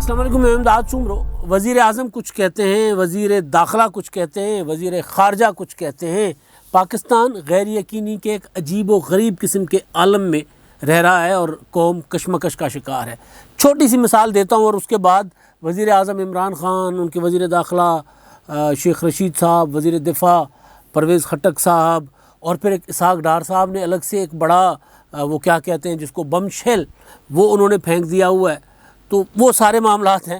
السلام علیکم، میں امداد سمرو۔ وزیر اعظم کچھ کہتے ہیں، وزیر داخلہ کچھ کہتے ہیں، وزیر خارجہ کچھ کہتے ہیں۔ پاکستان غیر یقینی کے ایک عجیب و غریب قسم کے عالم میں رہ رہا ہے اور قوم کشمکش کا شکار ہے۔ چھوٹی سی مثال دیتا ہوں اور اس کے بعد وزیر اعظم عمران خان، ان کے وزیر داخلہ شیخ رشید صاحب، وزیر دفاع پرویز خٹک صاحب، اور پھر ایک اسحاق ڈار صاحب نے الگ سے ایک بڑا وہ کیا کہتے ہیں جس کو بم شیل، وہ انہوں نے پھینک دیا ہوا ہے۔ تو وہ سارے معاملات ہیں،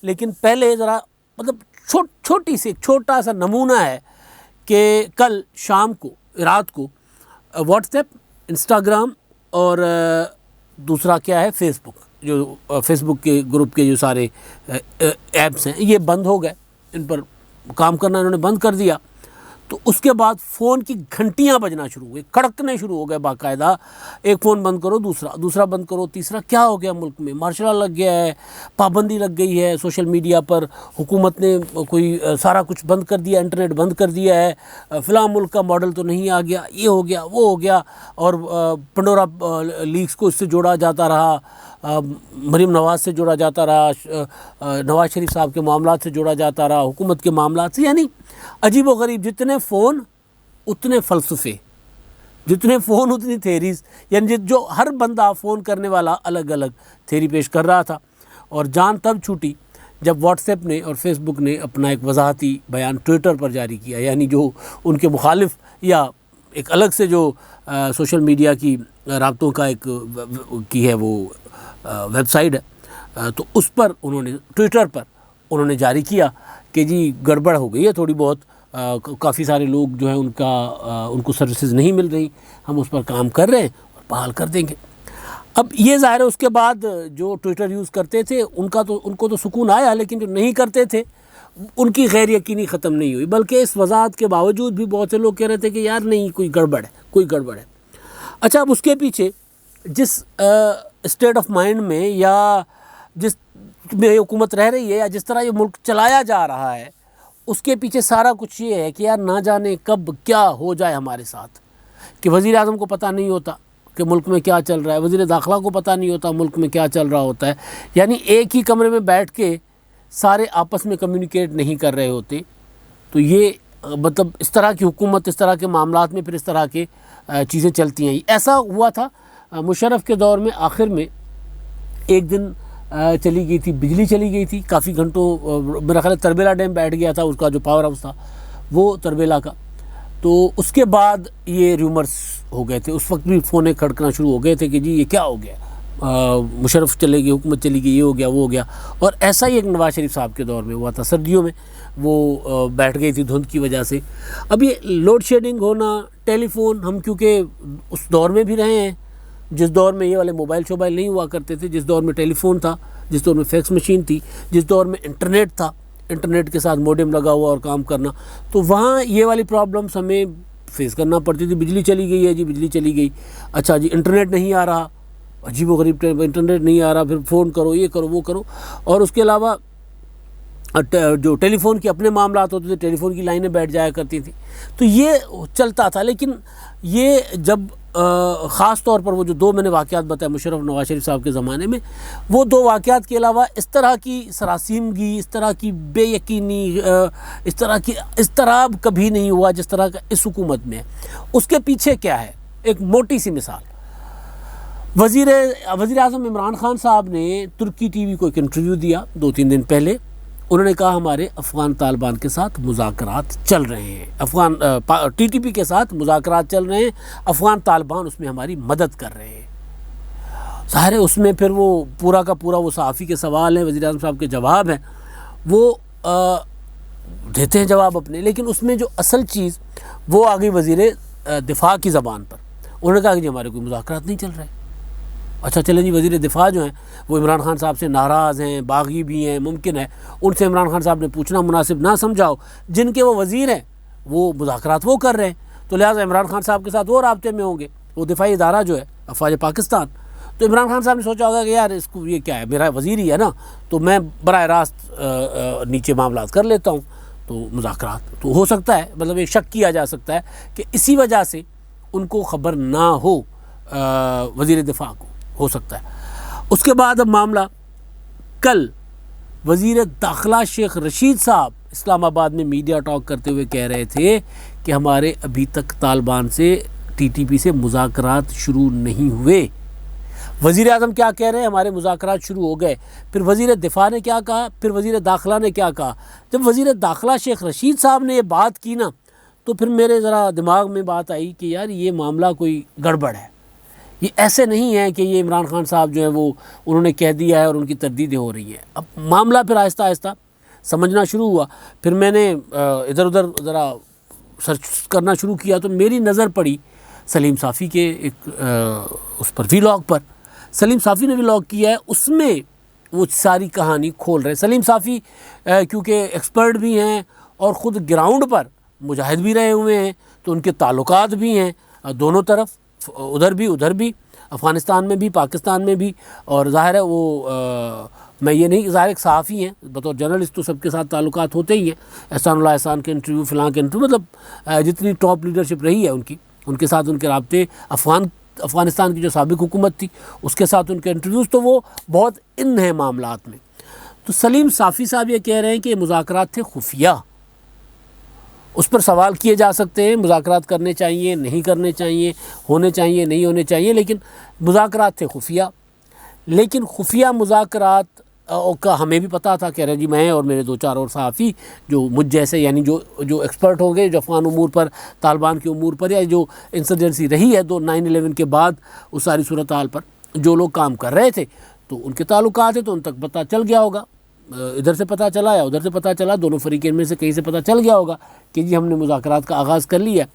لیکن پہلے ذرا مطلب چھوٹی سی ایک چھوٹا سا نمونہ ہے کہ کل شام کو رات کو واٹس ایپ، انسٹاگرام اور دوسرا کیا ہے فیس بک، جو فیس بک کے گروپ کے جو سارے ایپس ہیں یہ بند ہو گئے، ان پر کام کرنا انہوں نے بند کر دیا۔ تو اس کے بعد فون کی گھنٹیاں بجنا شروع ہوئے، کڑکنے شروع ہو گئے باقاعدہ، ایک فون بند کرو دوسرا بند کرو تیسرا۔ کیا ہو گیا ملک میں؟ مارشل لا لگ گیا ہے، پابندی لگ گئی ہے سوشل میڈیا پر، حکومت نے کوئی سارا کچھ بند کر دیا، انٹرنیٹ بند کر دیا ہے، فلاں ملک کا ماڈل تو نہیں آ گیا، یہ ہو گیا وہ ہو گیا، اور پنڈورا لیکس کو اس سے جوڑا جاتا رہا، مریم نواز سے جوڑا جاتا رہا، نواز شریف صاحب کے معاملات سے جوڑا جاتا رہا، حکومت کے معاملات سے، یعنی عجیب و غریب، جتنے فون اتنے فلسفے، جتنے فون اتنی تھیریز، یعنی جو ہر بندہ فون کرنے والا الگ الگ تھیری پیش کر رہا تھا۔ اور جان تب چھوٹی جب واٹس ایپ نے اور فیس بک نے اپنا ایک وضاحتی بیان ٹویٹر پر جاری کیا، یعنی جو ان کے مخالف یا ایک الگ سے جو سوشل میڈیا کی رابطوں کا ایک کی ہے وہ ویب سائٹ ہے، تو اس پر انہوں نے ٹویٹر پر انہوں نے جاری کیا کہ جی گڑبڑ ہو گئی ہے تھوڑی بہت، کافی سارے لوگ جو ہیں ان کو سروسز نہیں مل رہی، ہم اس پر کام کر رہے ہیں اور بحال کر دیں گے۔ اب یہ ظاہر ہے اس کے بعد جو ٹویٹر یوز کرتے تھے ان کو تو سکون آیا، لیکن جو نہیں کرتے تھے ان کی غیر یقینی ختم نہیں ہوئی، بلکہ اس وضاحت کے باوجود بھی بہت سے لوگ کہہ رہے تھے کہ یار نہیں، کوئی گڑبڑ ہے۔ اچھا، اب اس کے پیچھے جس اسٹیٹ آف مائنڈ میں یا جس میں حکومت رہ رہی ہے یا جس طرح یہ ملک چلایا جا رہا ہے، اس کے پیچھے سارا کچھ یہ ہے کہ یار نہ جانے کب کیا ہو جائے ہمارے ساتھ، کہ وزیر اعظم کو پتہ نہیں ہوتا کہ ملک میں کیا چل رہا ہے، وزیر داخلہ کو پتہ نہیں ہوتا ملک میں کیا چل رہا ہوتا ہے، یعنی ایک ہی کمرے میں بیٹھ کے سارے آپس میں کمیونیکیٹ نہیں کر رہے ہوتے۔ تو یہ مطلب اس طرح کی حکومت، اس طرح کے معاملات میں پھر اس طرح کے چیزیں چلتی ہیں۔ ایسا ہوا تھا مشرف کے دور میں، آخر میں ایک دن چلی گئی تھی، بجلی چلی گئی تھی کافی گھنٹوں، میرا خیال ہے تربیلا ڈیم بیٹھ گیا تھا، اس کا جو پاور ہاؤس تھا وہ تربیلا کا۔ تو اس کے بعد یہ ریومرز ہو گئے تھے، اس وقت بھی فونیں کھڑکنا شروع ہو گئے تھے کہ جی یہ کیا ہو گیا، مشرف چلے گئی، حکومت چلی گئی، یہ ہو گیا وہ ہو گیا۔ اور ایسا ہی ایک نواز شریف صاحب کے دور میں ہوا تھا، سردیوں میں وہ بیٹھ گئی تھی دھند کی وجہ سے۔ اب یہ لوڈ شیڈنگ ہونا، ٹیلی فون، ہم کیونکہ اس دور میں بھی رہے ہیں جس دور میں یہ والے موبائل شوبائل نہیں ہوا کرتے تھے، جس دور میں ٹیلی فون تھا، جس دور میں فیکس مشین تھی، جس دور میں انٹرنیٹ تھا، انٹرنیٹ کے ساتھ موڈم لگا ہوا اور کام کرنا، تو وہاں یہ والی پرابلمس ہمیں فیس کرنا پڑتی تھی۔ بجلی چلی گئی ہے جی، بجلی چلی گئی، اچھا جی انٹرنیٹ نہیں آ رہا، عجیب و غریب انٹرنیٹ نہیں آ رہا، پھر فون کرو، یہ کرو وہ کرو۔ اور اس کے علاوہ جو ٹیلی فون کے اپنے معاملات ہوتے تھے، ٹیلی فون کی لائنیں بیٹھ جایا کرتی تھیں، تو یہ چلتا تھا۔ لیکن یہ جب خاص طور پر وہ جو دو میں نے واقعات بتائے مشرف نواز شریف صاحب کے زمانے میں، وہ دو واقعات کے علاوہ اس طرح کی سراسیمگی، اس طرح کی بے یقینی، اس طرح کی اضطراب کبھی نہیں ہوا جس طرح کا اس حکومت میں ہے۔ اس کے پیچھے کیا ہے؟ ایک موٹی سی مثال، وزیر اعظم عمران خان صاحب نے ترکی ٹی وی کو ایک انٹرویو دیا 2-3 دن پہلے۔ انہوں نے کہا ہمارے افغان طالبان کے ساتھ مذاکرات چل رہے ہیں، افغان TTP کے ساتھ مذاکرات چل رہے ہیں، افغان طالبان اس میں ہماری مدد کر رہے ہیں۔ ظاہر ہے اس میں پھر وہ پورا کا پورا وہ صحافی کے سوال ہیں، وزیر اعظم صاحب کے جواب ہیں، وہ دیتے ہیں جواب اپنے، لیکن اس میں جو اصل چیز وہ آ گئی وزیر دفاع کی زبان پر۔ انہوں نے کہا کہ جی ہمارے کوئی مذاکرات نہیں چل رہے۔ اچھا چلیں جی، وزیر دفاع جو ہیں وہ عمران خان صاحب سے ناراض ہیں، باغی بھی ہیں، ممکن ہے ان سے عمران خان صاحب نے پوچھنا مناسب نہ سمجھاؤ، جن کے وہ وزیر ہیں وہ مذاکرات وہ کر رہے ہیں، تو لہٰذا عمران خان صاحب کے ساتھ وہ رابطے میں ہوں گے، وہ دفاعی ادارہ جو ہے افواج پاکستان۔ تو عمران خان صاحب نے سوچا ہوگا کہ یار اس کو یہ کیا ہے، میرا وزیر ہی ہے نا، تو میں براہ راست نیچے معاملات کر لیتا ہوں، تو مذاکرات تو ہو سکتا ہے، مطلب ایک شک کیا جا سکتا ہے کہ اسی وجہ سے ان کو خبر نہ ہو وزیر دفاع کو، ہو سکتا ہے۔ اس کے بعد اب معاملہ کل وزیر داخلہ شیخ رشید صاحب اسلام آباد میں میڈیا ٹاک کرتے ہوئے کہہ رہے تھے کہ ہمارے ابھی تک طالبان سے TTP سے مذاکرات شروع نہیں ہوئے۔ وزیر اعظم کیا کہہ رہے ہیں؟ ہمارے مذاکرات شروع ہو گئے۔ پھر وزیر دفاع نے کیا کہا؟ پھر وزیر داخلہ نے کیا کہا؟ جب وزیر داخلہ شیخ رشید صاحب نے یہ بات کی نا تو پھر میرے ذرا دماغ میں بات آئی کہ یار یہ معاملہ کوئی گڑبڑ ہے۔ یہ ایسے نہیں ہے کہ یہ عمران خان صاحب جو ہے وہ انہوں نے کہہ دیا ہے اور ان کی تردیدیں ہو رہی ہیں۔ اب معاملہ پھر آہستہ آہستہ سمجھنا شروع ہوا۔ پھر میں نے ادھر ادھر ذرا سرچ کرنا شروع کیا تو میری نظر پڑی سلیم صافی کے ایک اس پر ولاگ پر۔ سلیم صافی نے ولاگ کیا ہے، اس میں وہ ساری کہانی کھول رہے ہیں۔ سلیم صافی کیونکہ ایکسپرٹ بھی ہیں اور خود گراؤنڈ پر مجاہد بھی رہے ہوئے ہیں تو ان کے تعلقات بھی ہیں دونوں طرف، ادھر بھی افغانستان میں بھی پاکستان میں بھی، اور ظاہر ہے وہ میں یہ نہیں، ظاہر ایک صحافی ہیں بطور جرنلسٹ تو سب کے ساتھ تعلقات ہوتے ہی ہیں، احسان اللہ احسان کے انٹرویو فلاں کے انٹرویو، مطلب جتنی ٹاپ لیڈرشپ رہی ہے ان کے ساتھ ان کے رابطے، افغانستان کی جو سابق حکومت تھی اس کے ساتھ ان کے انٹرویوز، تو وہ بہت ان ہیں معاملات میں۔ تو سلیم صافی صاحب یہ کہہ رہے ہیں کہ مذاکرات تھے خفیہ، اس پر سوال کیے جا سکتے ہیں، مذاکرات کرنے چاہیے نہیں کرنے چاہیے، ہونے چاہیے نہیں ہونے چاہیے، لیکن مذاکرات تھے خفیہ۔ لیکن خفیہ مذاکرات کا ہمیں بھی پتہ تھا کہ جی میں اور میرے 2-4 اور صحافی جو مجھ جیسے یعنی جو ایکسپرٹ ہوں گے جو افغان امور پر، طالبان کے امور پر، یا جو انسرجنسی رہی ہے 9/11 کے بعد اس ساری صورتحال پر جو لوگ کام کر رہے تھے تو ان کے تعلقات ہیں تو ان تک پتہ چل گیا ہوگا، ادھر سے پتہ چلا یا ادھر سے پتہ چلا، دونوں فریقین میں سے کہیں سے پتہ چل گیا ہوگا کہ جی ہم نے مذاکرات کا آغاز کر لیا۔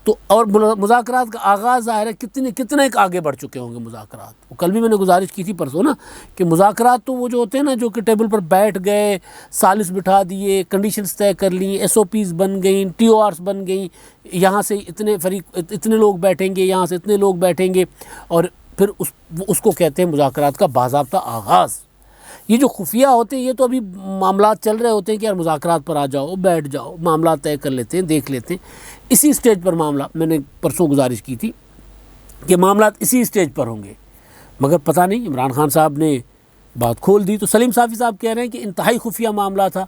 تو اور مذاکرات کا آغاز ظاہر ہے کتنے آگے بڑھ چکے ہوں گے مذاکرات۔ کل بھی میں نے گزارش کی تھی پرسوں نا کہ مذاکرات تو وہ جو ہوتے ہیں نا جو کہ ٹیبل پر بیٹھ گئے، ثالث بٹھا دیے، کنڈیشنز طے کر لی، SOPs بن گئیں، TORs بن گئیں، یہاں سے اتنے لوگ بیٹھیں گے، یہاں سے اتنے لوگ بیٹھیں گے، اور پھر اس کو کہتے ہیں مذاکرات کا باضابطہ آغاز۔ یہ جو خفیہ ہوتے ہیں یہ تو ابھی معاملات چل رہے ہوتے ہیں کہ یار مذاکرات پر آ جاؤ، بیٹھ جاؤ، معاملات طے کر لیتے ہیں، دیکھ لیتے ہیں۔ اسی سٹیج پر معاملہ، میں نے پرسوں گزارش کی تھی کہ معاملات اسی سٹیج پر ہوں گے، مگر پتہ نہیں عمران خان صاحب نے بات کھول دی۔ تو سلیم صافی صاحب کہہ رہے ہیں کہ انتہائی خفیہ معاملہ تھا،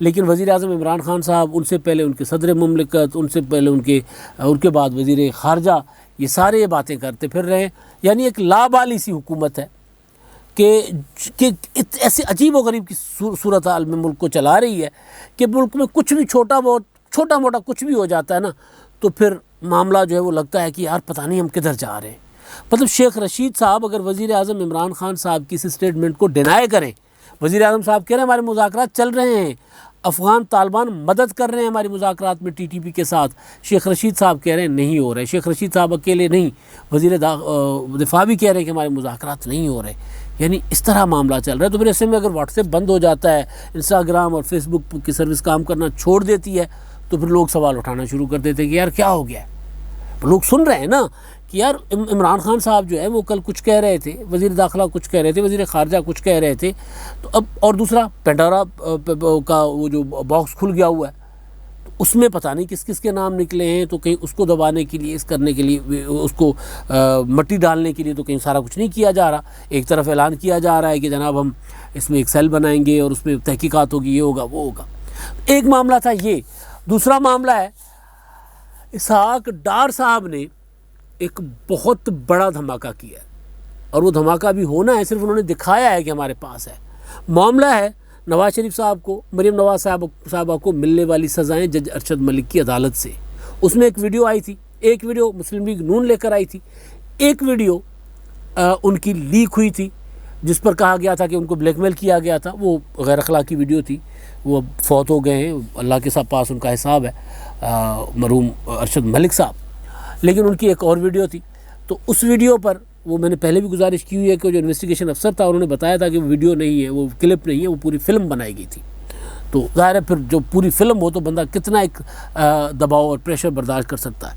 لیکن وزیر اعظم عمران خان صاحب، ان سے پہلے ان کے صدر مملکت، ان سے پہلے ان کے بعد وزیر خارجہ، یہ سارے یہ باتیں کرتے پھر رہے ہیں۔ یعنی ایک لابالی سی حکومت ہے کہ ایسے عجیب و غریب کی صورتحال میں ملک کو چلا رہی ہے کہ ملک میں کچھ بھی چھوٹا موٹا کچھ بھی ہو جاتا ہے نا تو پھر معاملہ جو ہے وہ لگتا ہے کہ یار پتہ نہیں ہم کدھر جا رہے ہیں۔ مطلب شیخ رشید صاحب اگر وزیر اعظم عمران خان صاحب کی اس اسٹیٹمنٹ کو ڈینائی کریں، وزیر اعظم صاحب کہہ رہے ہیں ہمارے مذاکرات چل رہے ہیں، افغان طالبان مدد کر رہے ہیں ہماری مذاکرات میں TTP کے ساتھ، شیخ رشید صاحب کہہ رہے ہیں نہیں ہو رہے، شیخ رشید صاحب اکیلے نہیں، وزیر دفاع بھی کہہ رہے ہیں کہ ہمارے مذاکرات نہیں ہو رہے، یعنی اس طرح معاملہ چل رہا ہے۔ تو پھر ایسے میں اگر واٹس ایپ بند ہو جاتا ہے، انسٹاگرام اور فیس بک کی سروس کام کرنا چھوڑ دیتی ہے تو پھر لوگ سوال اٹھانا شروع کر دیتے ہیں کہ یار کیا ہو گیا ہے۔ لوگ سن رہے ہیں نا کہ یار عمران خان صاحب جو ہے وہ کل کچھ کہہ رہے تھے، وزیر داخلہ کچھ کہہ رہے تھے، وزیر خارجہ کچھ کہہ رہے تھے، تو اب اور دوسرا پینڈورا کا وہ جو باکس کھل گیا ہوا ہے تو اس میں پتہ نہیں کس کس کے نام نکلے ہیں، تو کہیں اس کو دبانے کے لیے، اس کرنے کے لیے، اس کو مٹی ڈالنے کے لیے تو کہیں سارا کچھ نہیں کیا جا رہا۔ ایک طرف اعلان کیا جا رہا ہے کہ جناب ہم اس میں ایک سیل بنائیں گے اور اس میں تحقیقات ہوگی، یہ ہوگا وہ ہوگا۔ ایک معاملہ تھا یہ۔ دوسرا معاملہ ہے اسحاق ڈار صاحب نے ایک بہت بڑا دھماکہ کیا ہے، اور وہ دھماکہ بھی ہونا ہے، صرف انہوں نے دکھایا ہے کہ ہمارے پاس ہے۔ معاملہ ہے نواز شریف صاحب کو، مریم نواز صاحبہ کو ملنے والی سزائیں جج ارشد ملک کی عدالت سے۔ اس میں ایک ویڈیو آئی تھی، ایک ویڈیو مسلم لیگ نون لے کر آئی تھی، ایک ویڈیو ان کی لیک ہوئی تھی جس پر کہا گیا تھا کہ ان کو بلیک میل کیا گیا تھا۔ وہ غیر اخلاقی ویڈیو تھی، وہ اب فوت ہو گئے ہیں، اللہ کے پاس ان کا حساب ہے، مرحوم ارشد ملک صاحب۔ لیکن ان کی ایک اور ویڈیو تھی، تو اس ویڈیو پر وہ میں نے پہلے بھی گزارش کی ہوئی ہے کہ جو انویسٹیگیشن افسر تھا انہوں نے بتایا تھا کہ وہ ویڈیو نہیں ہے، وہ کلپ نہیں ہے، وہ پوری فلم بنائی گئی تھی۔ تو ظاہر ہے پھر جو پوری فلم ہو تو بندہ کتنا ایک دباؤ اور پریشر برداشت کر سکتا ہے۔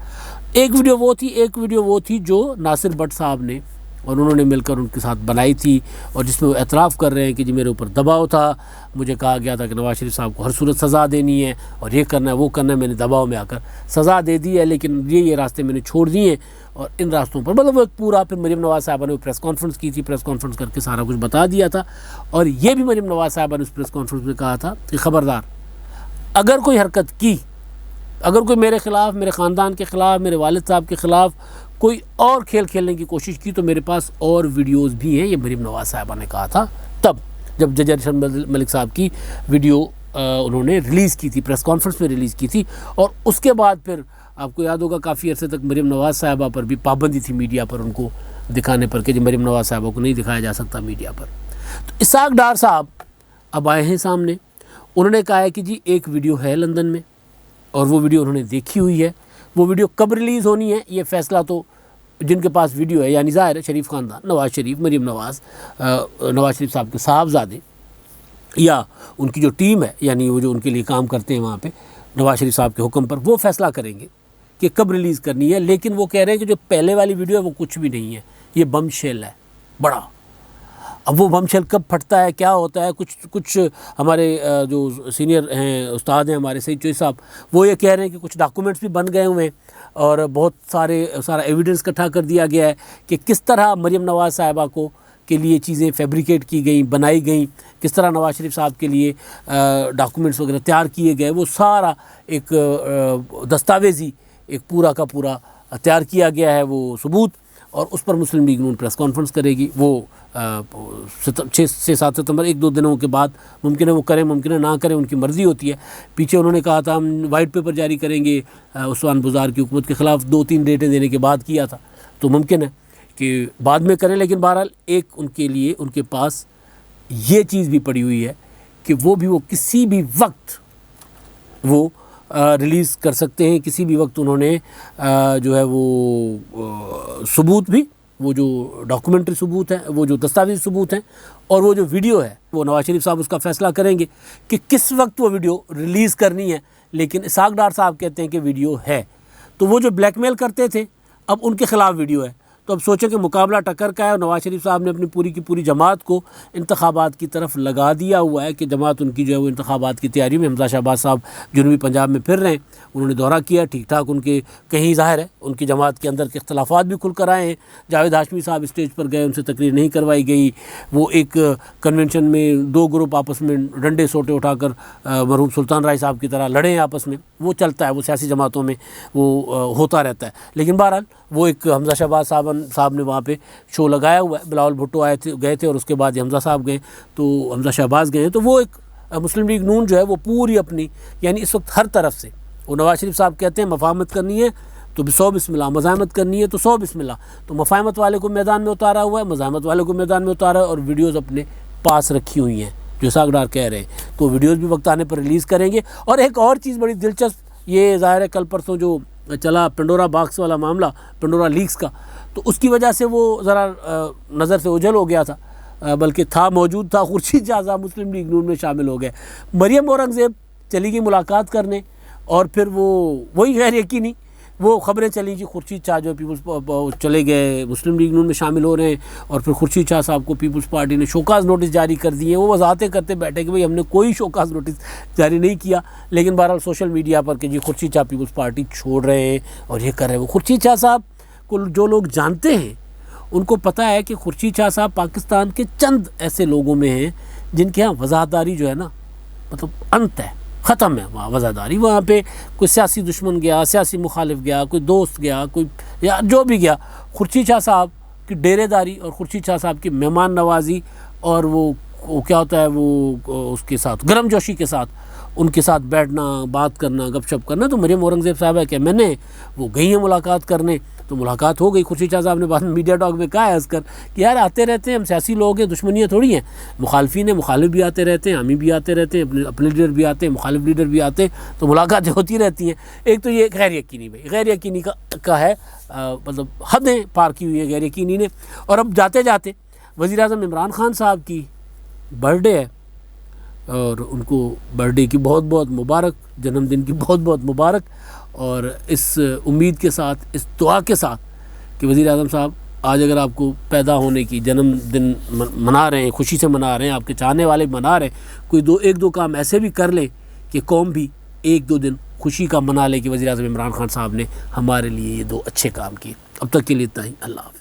ایک ویڈیو وہ تھی جو ناصر بٹ صاحب نے اور انہوں نے مل کر ان کے ساتھ بنائی تھی، اور جس میں وہ اعتراف کر رہے ہیں کہ جی میرے اوپر دباؤ تھا، مجھے کہا گیا تھا کہ نواز شریف صاحب کو ہر صورت سزا دینی ہے اور یہ کرنا ہے وہ کرنا ہے، میں نے دباؤ میں آ کر سزا دے دی ہے، لیکن یہ راستے میں نے چھوڑ دیے ہیں اور ان راستوں پر مطلب وہ ایک پورا پھر مریم نواز صاحبہ نے پریس کانفرنس کی تھی، پریس کانفرنس کر کے سارا کچھ بتا دیا تھا، اور یہ بھی مریم نواز صاحبہ نے اس پریس کانفرنس میں کہا تھا کہ خبردار اگر کوئی حرکت کی، اگر کوئی میرے خلاف، میرے خاندان کے خلاف، میرے والد صاحب کے خلاف کوئی اور کھیل کھیلنے کی کوشش کی تو میرے پاس اور ویڈیوز بھی ہیں. یہ مریم نواز صاحبہ نے کہا تھا تب جب جج ارشد ملک صاحب کی ویڈیو انہوں نے ریلیز کی تھی، پریس کانفرنس میں ریلیز کی تھی. اور اس کے بعد پھر آپ کو یاد ہوگا کافی عرصے تک مریم نواز صاحبہ پر بھی پابندی تھی میڈیا پر ان کو دکھانے پر کہ مریم نواز صاحبہ کو نہیں دکھایا جا سکتا میڈیا پر. تو اسحاق ڈار صاحب اب آئے ہیں سامنے. انہوں نے کہا ہے کہ جی ایک ویڈیو ہے لندن میں اور وہ ویڈیو انہوں نے دیکھی ہوئی ہے. وہ ویڈیو کب ریلیز ہونی ہے یہ فیصلہ تو جن کے پاس ویڈیو ہے یعنی ظاہر ہے شریف خاندان، نواز شریف، مریم نواز، نواز شریف صاحب کے صاحبزادے یا ان کی جو ٹیم ہے یعنی وہ جو ان کے لیے کام کرتے ہیں وہاں پہ نواز شریف صاحب کے حکم پر، وہ فیصلہ کریں گے کہ کب ریلیز کرنی ہے. لیکن وہ کہہ رہے ہیں کہ جو پہلے والی ویڈیو ہے وہ کچھ بھی نہیں ہے، یہ بم شیل ہے بڑا. اب وہ بم شیل کب پھٹتا ہے، کیا ہوتا ہے، کچھ ہمارے جو سینئر ہیں استاد ہیں ہمارے سعید چوئی صاحب، وہ یہ کہہ رہے ہیں کہ کچھ ڈاکومنٹس بھی بن گئے ہوئے ہیں اور بہت سارا ایویڈنس اکٹھا کر دیا گیا ہے کہ کس طرح مریم نواز صاحبہ کو کے لیے چیزیں فیبریکیٹ کی گئیں، بنائی گئیں، کس طرح نواز شریف صاحب کے لیے ڈاکومنٹس وغیرہ تیار کیے گئے. وہ سارا ایک دستاویزی ایک پورا کا پورا تیار کیا گیا ہے وہ ثبوت، اور اس پر مسلم لیگ نون پریس کانفرنس کرے گی. وہ 6-7 ستمبر 1-2 دنوں کے بعد ممکن ہے وہ کریں، ممکن ہے نہ کریں، ان کی مرضی ہوتی ہے. پیچھے انہوں نے کہا تھا ہم وائٹ پیپر جاری کریں گے عثمان بزار کی حکومت کے خلاف، 2-3 ڈیٹیں دینے کے بعد کیا تھا، تو ممکن ہے کہ بعد میں کریں. لیکن بہرحال ایک ان کے لیے ان کے پاس یہ چیز بھی پڑی ہوئی ہے کہ وہ کسی بھی وقت وہ ریلیز کر سکتے ہیں، کسی بھی وقت انہوں نے جو ہے وہ ثبوت بھی، وہ جو ڈاکومنٹری ثبوت ہیں، وہ جو دستاویزی ثبوت ہیں، اور وہ جو ویڈیو ہے وہ نواز شریف صاحب اس کا فیصلہ کریں گے کہ کس وقت وہ ویڈیو ریلیز کرنی ہے. لیکن اسحاق ڈار صاحب کہتے ہیں کہ ویڈیو ہے. تو وہ جو بلیک میل کرتے تھے اب ان کے خلاف ویڈیو ہے. تو اب سوچیں کہ مقابلہ ٹکر کا ہے، اور نواز شریف صاحب نے اپنی پوری کی پوری جماعت کو انتخابات کی طرف لگا دیا ہوا ہے کہ جماعت ان کی جو ہے وہ انتخابات کی تیاری میں. حمزہ شہباز صاحب جنوبی پنجاب میں پھر رہے ہیں، انہوں نے دورہ کیا، ٹھیک ٹھاک ان کے کہیں ظاہر ہے ان کی جماعت کے اندر کے اختلافات بھی کھل کر آئے ہیں. جاوید ہاشمی صاحب اسٹیج پر گئے، ان سے تقریر نہیں کروائی گئی. وہ ایک کنونشن میں 2 گروپ آپس میں ڈنڈے سوٹے اٹھا کر مرحوم سلطان رائی صاحب کی طرح لڑے ہیں آپس میں. وہ چلتا ہے، وہ سیاسی جماعتوں میں وہ ہوتا رہتا ہے. لیکن بہرحال وہ ایک حمزہ شہباز صاحب نے وہاں پہ شو لگایا ہوا ہے. بلاول بھٹو گئے تھے اور اس کے بعد حمزہ صاحب گئے، تو حمزہ شہباز گئے ہیں. تو وہ ایک مسلم لیگ نون جو ہے وہ پوری اپنی یعنی اس وقت ہر طرف سے وہ نواز شریف صاحب کہتے ہیں مفاہمت کرنی ہے تو 100 بسم اللہ، مزاحمت کرنی ہے تو 100 بسم اللہ. تو مفاہمت والے کو میدان میں اتارا ہوا ہے، مزاحمت والے کو میدان میں اتارا ہے، اور ویڈیوز اپنے پاس رکھی ہوئی ہیں جو اسحاق ڈار کہہ رہے ہیں. تو ویڈیوز بھی وقت آنے پر ریلیز کریں گے. اور ایک اور چیز بڑی دلچسپ، یہ ظاہر ہے کل پرسوں جو چلا پنڈورا باکس والا معاملہ، پنڈورا لیکس کا، تو اس کی وجہ سے وہ ذرا نظر سے اوجھل ہو گیا تھا، بلکہ موجود تھا. خورشید شاہ صاحب مسلم لیگ نون میں شامل ہو گئے. مریم اورنگزیب چلی گئی ملاقات کرنے، اور پھر وہی غیر یقینی وہ خبریں چلیں کہ خورشید شاہ جو پیپلز چلے گئے مسلم لیگ نون میں شامل ہو رہے ہیں، اور پھر خورشید شاہ صاحب کو پیپلز پارٹی نے شوکاز نوٹس جاری کر دیے. وہ وضاحتیں کرتے بیٹھے کہ بھئی ہم نے کوئی شوکاز نوٹس جاری نہیں کیا. لیکن بہرحال سوشل میڈیا پر کہ جی خورشید شاہ پیپلز پارٹی چھوڑ رہے ہیں اور یہ کر رہے ہیں. وہ خورشید شاہ صاحب کو جو لوگ جانتے ہیں ان کو پتہ ہے کہ خورشید شاہ صاحب پاکستان کے چند ایسے لوگوں میں ہیں جن کے ہاں وضاحتداری جو ہے نا مطلب انت ہے، ختم ہے وہاں وضاحتداری. وہاں پہ کوئی سیاسی دشمن گیا، سیاسی مخالف گیا، کوئی دوست گیا، کوئی یا جو بھی گیا، خورشید شاہ صاحب کی ڈیرے داری اور خورشید شاہ صاحب کی مہمان نوازی اور وہ کیا ہوتا ہے وہ اس کے ساتھ گرم جوشی کے ساتھ ان کے ساتھ بیٹھنا، بات کرنا، گپ شپ کرنا. تو مریم اورنگزیب صاحبہ کہ میں نے وہ گئی ہیں ملاقات کرنے، تو ملاقات ہو گئی. خورشید شاہ صاحب نے بعد میں میڈیا ٹاک میں کہا ہے ہنس کر کہ یار آتے رہتے ہیں، ہم سیاسی لوگ ہیں، دشمنیاں تھوڑی ہیں، مخالفین ہیں، مخالف بھی آتے رہتے ہیں، ہمیں بھی آتے رہتے ہیں، اپنے لیڈر بھی آتے ہیں، مخالف لیڈر بھی آتے ہیں، تو ملاقاتیں ہوتی رہتی ہیں. ایک تو یہ غیر یقینی بھائی غیر یقینی کا ہے، مطلب حدیں پار کی ہوئی ہے غیر یقینی نے. اور اب جاتے جاتے وزیر اعظم عمران خان صاحب کی برتھ ڈے ہے، اور ان کو برتھ ڈے کی بہت بہت مبارک، جنم دن کی بہت بہت مبارک. اور اس امید کے ساتھ، اس دعا کے ساتھ کہ وزیر اعظم صاحب آج اگر آپ کو پیدا ہونے کی جنم دن منا رہے ہیں، خوشی سے منا رہے ہیں، آپ کے چاہنے والے منا رہے ہیں، کوئی ایک دو کام ایسے بھی کر لے کہ قوم بھی 1-2 دن خوشی کا منا لے کہ وزیر اعظم عمران خان صاحب نے ہمارے لیے یہ 2 اچھے کام کیے. اب تک کے لیے اتنا ہی، اللہ حافظ۔